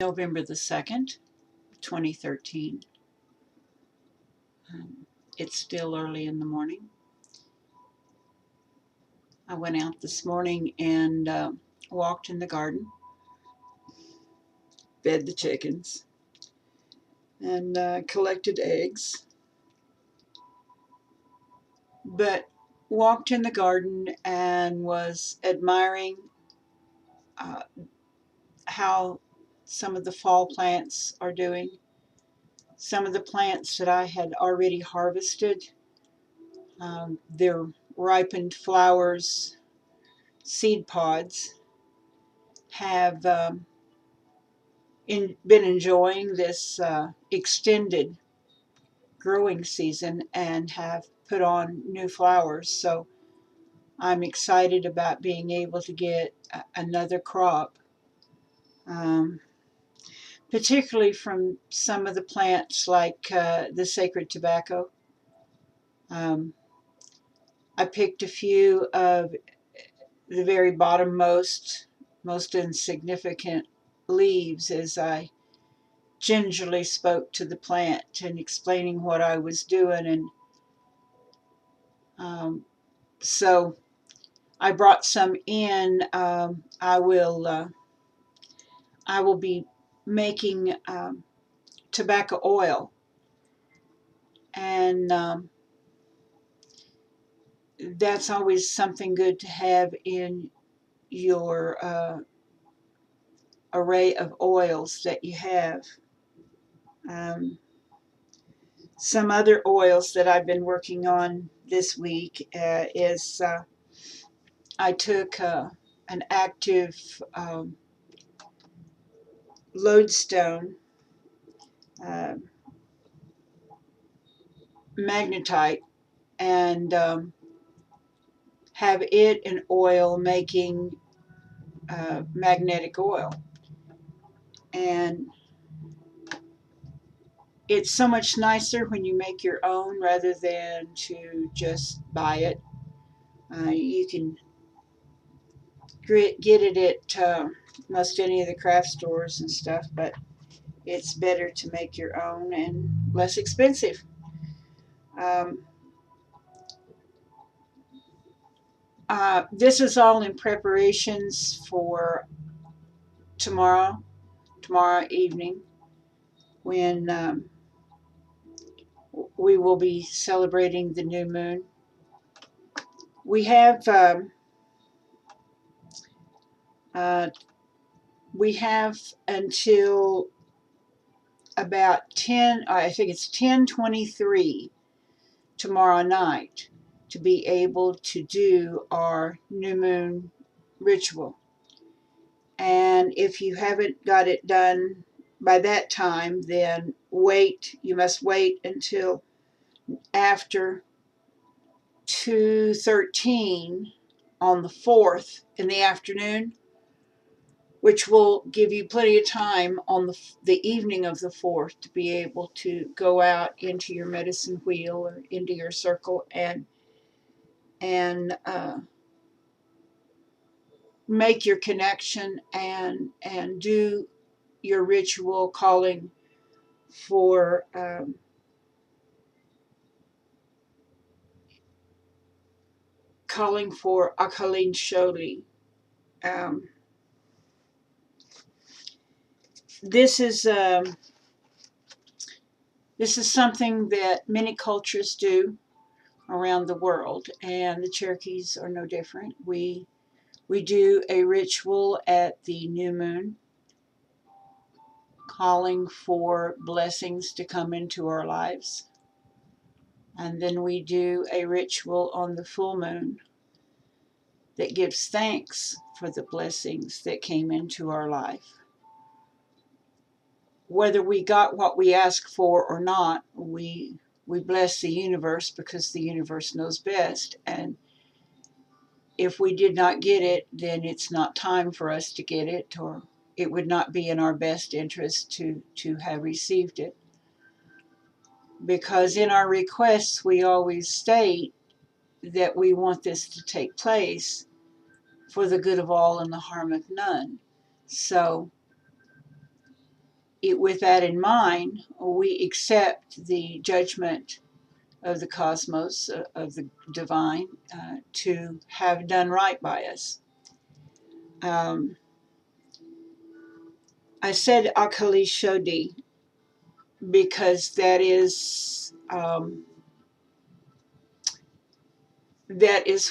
November the 2nd, 2013. It's still early in the morning. I went out this morning and walked in the garden, fed the chickens, and collected eggs. But walked in the garden and was admiring uh, how some of the fall plants are doing. Some of the plants that I had already harvested, their ripened flowers, seed pods, have been enjoying this extended growing season and have put on new flowers. So I'm excited about being able to get another crop, um, particularly from some of the plants like the sacred tobacco. Um, I picked a few of the very bottommost, most insignificant leaves as I gingerly spoke to the plant and explaining what I was doing. And so I brought some in. I will be making tobacco oil, and that's always something good to have in your array of oils that you have. Um, some other oils that I've been working on this week is I took an active lodestone uh, magnetite and have it in oil making magnetic oil. And it's so much nicer when you make your own rather than to just buy it. You can get it at most any of the craft stores and stuff, but it's better to make your own and less expensive. Um, this is all in preparations for tomorrow evening, when we will be celebrating the new moon. We have uh, we have until about 10, I think it's 10:23 tomorrow night, to be able to do our new moon ritual. And if you haven't got it done by that time, then you must wait until after 2:13 on the 4th in the afternoon, which will give you plenty of time on the evening of the 4th to be able to go out into your medicine wheel or into your circle and make your connection and do your ritual for calling for Akalin Sholi. Um, this is something that many cultures do around the world, and the Cherokees are no different. We do a ritual at the new moon, calling for blessings to come into our lives. And then we do a ritual on the full moon that gives thanks for the blessings that came into our life. Whether we got what we asked for or not, we bless the universe because the universe knows best. And if we did not get it, then it's not time for us to get it, or it would not be in our best interest to have received it. Because in our requests, we always state that we want this to take place for the good of all and the harm of none. So with that in mind, we accept the judgment of the cosmos, of the divine, to have done right by us. I said Akali Shodi because that is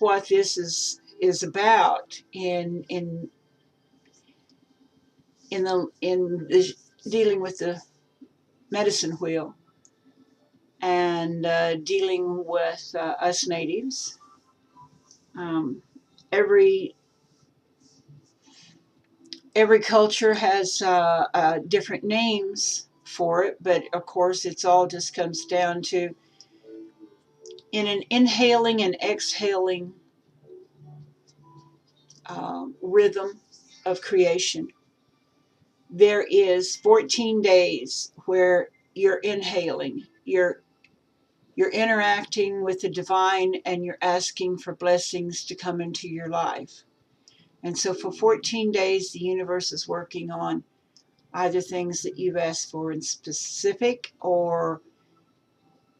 what this is about in dealing with the medicine wheel and dealing with us natives. Every culture has different names for it, but of course, it's all just comes down to in an inhaling and exhaling rhythm of creation. There is 14 days where you're inhaling, you're interacting with the divine, and you're asking for blessings to come into your life. And so for 14 days, the universe is working on either things that you've asked for in specific or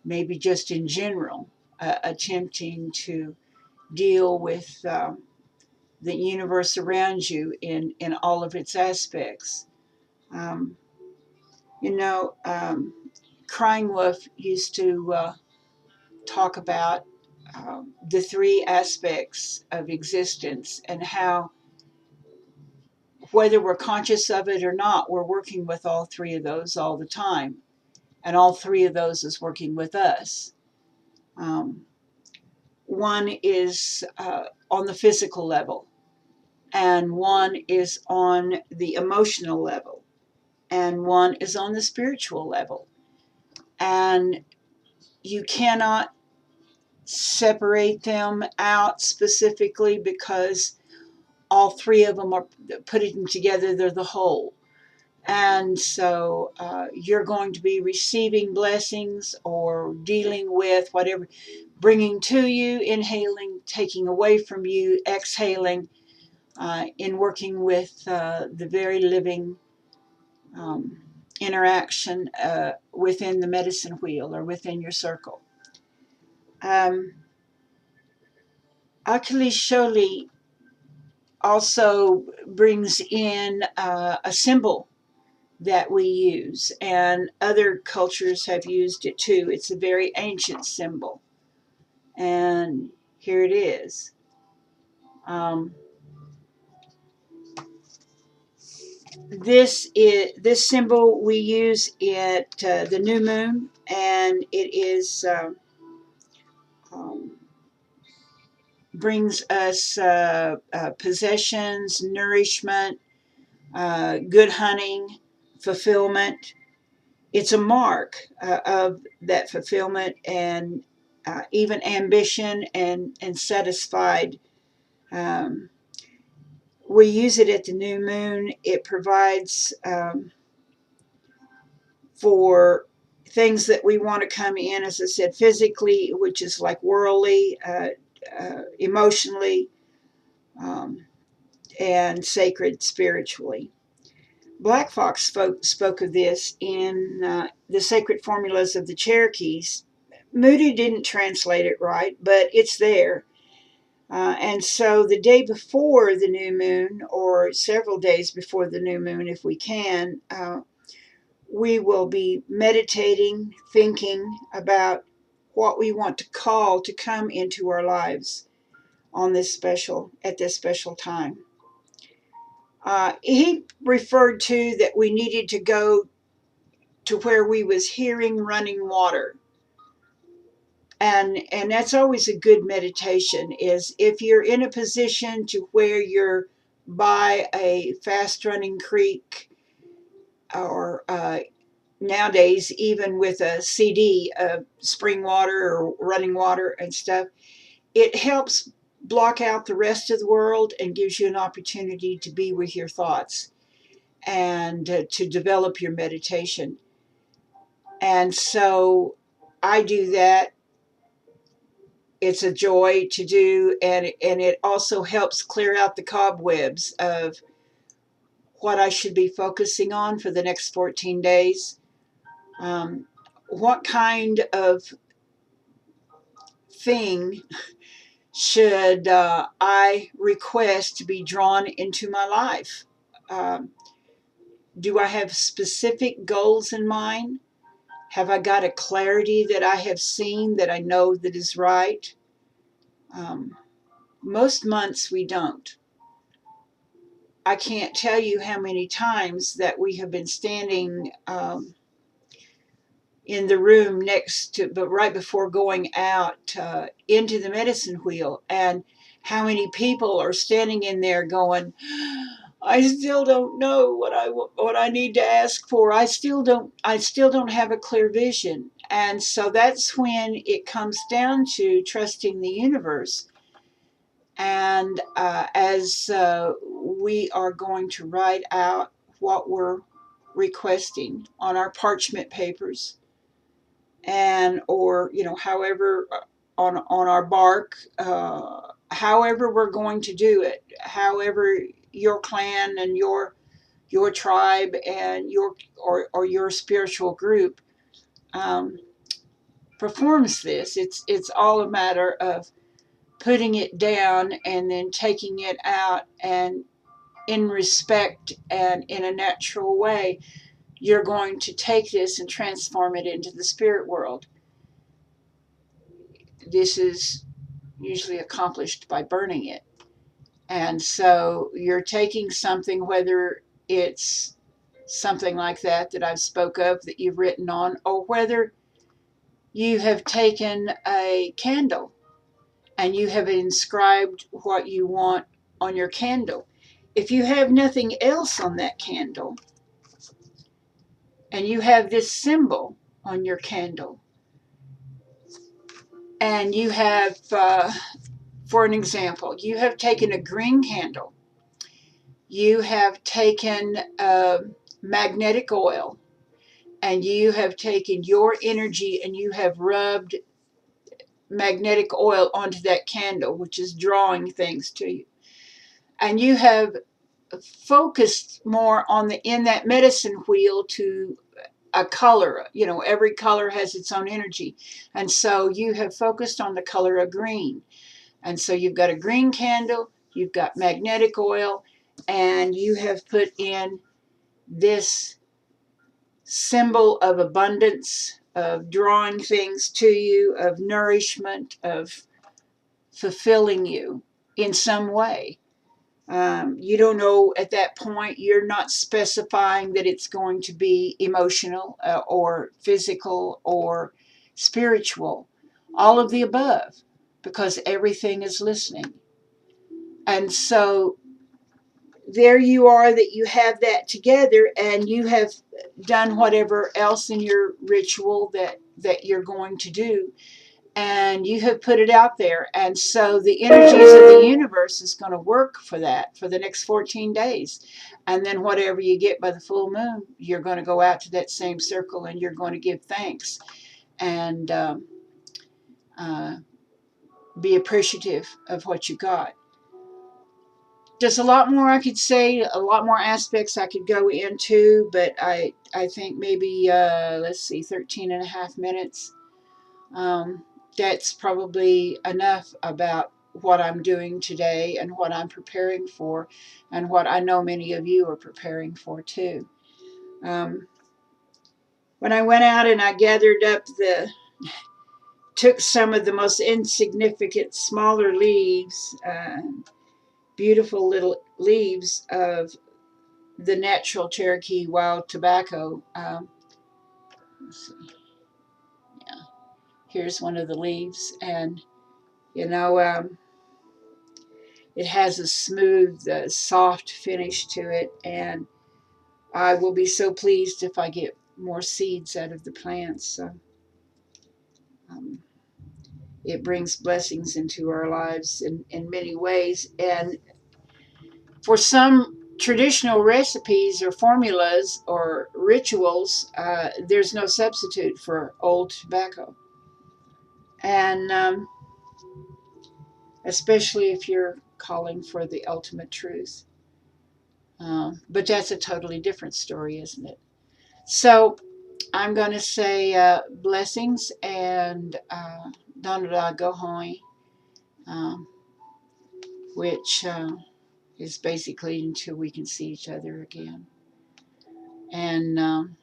maybe just in general, attempting to deal with the universe around you in all of its aspects. Um, you know, Crying Wolf used to talk about the three aspects of existence and how, whether we're conscious of it or not, we're working with all three of those all the time. And all three of those is working with us. Um, one is on the physical level, and one is on the emotional level, and one is on the spiritual level. And you cannot separate them out specifically because all three of them are putting together, they're the whole. And so you're going to be receiving blessings or dealing with whatever, bringing to you, inhaling, taking away from you, exhaling, in working with the very living interaction within the medicine wheel or within your circle. Akili Sholi also brings in a symbol that we use, and other cultures have used it too. It's a very ancient symbol, and here it is. This symbol we use at the new moon, and it is um, brings us possessions, nourishment, good hunting, fulfillment. It's a mark of that fulfillment and even ambition and satisfied. Um, we use it at the new moon. It provides for things that we want to come in, as I said, physically, which is like worldly, emotionally, um, and sacred spiritually. Black Fox spoke of this in the Sacred Formulas of the Cherokees. Moody didn't translate it right, but it's there. And so the day before the new moon, or several days before the new moon, if we can, we will be meditating, thinking about what we want to call to come into our lives on at this special time. He referred to that we needed to go to where we was hearing running water. And that's always a good meditation, is if you're in a position to where you're by a fast running creek, or nowadays even with a CD of spring water or running water and stuff, it helps block out the rest of the world and gives you an opportunity to be with your thoughts and to develop your meditation. And so I do that. It's a joy to do, and it also helps clear out the cobwebs of what I should be focusing on for the next 14 days. What kind of thing should I request to be drawn into my life? Do I have specific goals in mind? Have I got a clarity that I have seen that I know that is right? Most months we don't. I can't tell you how many times that we have been standing in the room next to, but right before going out into the medicine wheel, and how many people are standing in there going, I still don't know what I need to ask for. I still don't have a clear vision. And so that's when it comes down to trusting the universe. And as we are going to write out what we're requesting on our parchment papers, and or however, on our bark, however we're going to do it, however your clan and your tribe and or your spiritual group performs this. It's all a matter of putting it down and then taking it out, and in respect and in a natural way, you're going to take this and transform it into the spirit world. This is usually accomplished by burning it. And so you're taking something, whether it's something like that I've spoke of that you've written on, or whether you have taken a candle and you have inscribed what you want on your candle. If you have nothing else on that candle and you have this symbol on your candle, and you have, for an example, you have taken a green candle, you have taken magnetic oil, and you have taken your energy and you have rubbed magnetic oil onto that candle, which is drawing things to you. And you have focused more on in that medicine wheel to a color. Every color has its own energy. And so you have focused on the color of green. And so you've got a green candle, you've got magnetic oil, and you have put in this symbol of abundance, of drawing things to you, of nourishment, of fulfilling you in some way. You don't know at that point, you're not specifying that it's going to be emotional or physical or spiritual, all of the above, because everything is listening. And so there you are, that you have that together, and you have done whatever else in your ritual that you're going to do, and you have put it out there. And so the energies of the universe is going to work for that for the next 14 days. And then whatever you get by the full moon, you're going to go out to that same circle and you're going to give thanks and be appreciative of what you got. There's a lot more I could say, a lot more aspects I could go into, but I think maybe, let's see, 13 and a half minutes. That's probably enough about what I'm doing today and what I'm preparing for, and what I know many of you are preparing for too. When I went out and I gathered up took some of the most insignificant, smaller leaves, beautiful little leaves of the natural Cherokee wild tobacco. Let's see. Yeah, here's one of the leaves, and it has a smooth, soft finish to it, and I will be so pleased if I get more seeds out of the plants. So it brings blessings into our lives in many ways. And for some traditional recipes or formulas or rituals, there's no substitute for old tobacco. And especially if you're calling for the ultimate truth. But that's a totally different story, isn't it? So I'm going to say blessings and Donada Gohoi, um, which is basically until we can see each other again. And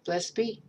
blessed be.